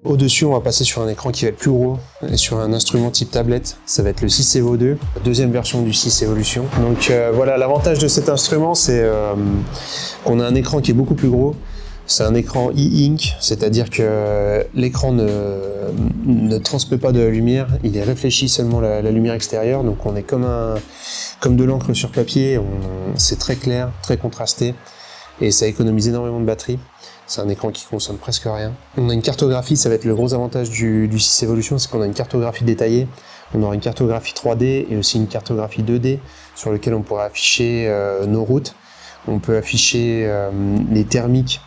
Au-dessus, on va passer sur un écran qui va être plus gros et sur un instrument type tablette. Ça va être le 6 Evo 2, deuxième version du 6 Evolution. Donc voilà, l'avantage de cet instrument, c'est qu'on a un écran qui est beaucoup plus gros. C'est un écran e-ink, c'est-à-dire que l'écran ne transmet pas de lumière, il réfléchit seulement la lumière extérieure, donc on est comme de l'encre sur papier, c'est très clair, très contrasté, et ça économise énormément de batterie. C'est un écran qui consomme presque rien. On a une cartographie, ça va être le gros avantage du 6 Evolution, c'est qu'on a une cartographie détaillée. On aura une cartographie 3D et aussi une cartographie 2D sur laquelle on pourra afficher nos routes. On peut afficher les thermiques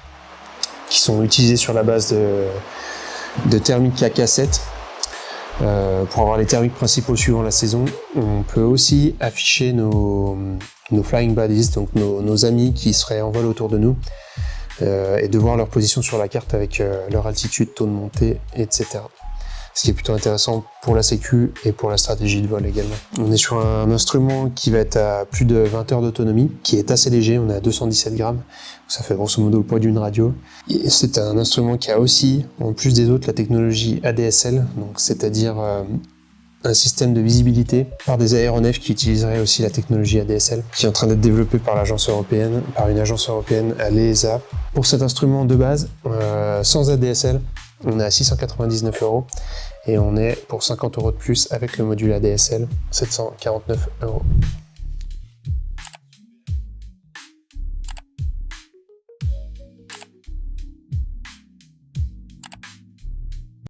qui sont utilisés sur la base de thermiques KK7 pour avoir les thermiques principaux suivant la saison. On peut aussi afficher nos flying buddies, donc nos amis qui seraient en vol autour de nous, et de voir leur position sur la carte avec leur altitude, taux de montée, etc. Ce qui est plutôt intéressant pour la sécu et pour la stratégie de vol également. On est sur un instrument qui va être à plus de 20 heures d'autonomie, qui est assez léger, on est à 217 grammes, ça fait grosso modo le poids d'une radio. Et c'est un instrument qui a aussi, en plus des autres, la technologie ADSL, donc c'est-à-dire un système de visibilité par des aéronefs qui utiliseraient aussi la technologie ADSL, qui est en train d'être développée par une agence européenne, l'ESA. Pour cet instrument de base, sans ADSL, on est à 699 € et on est pour 50 € de plus avec le module ADSL, 749 €.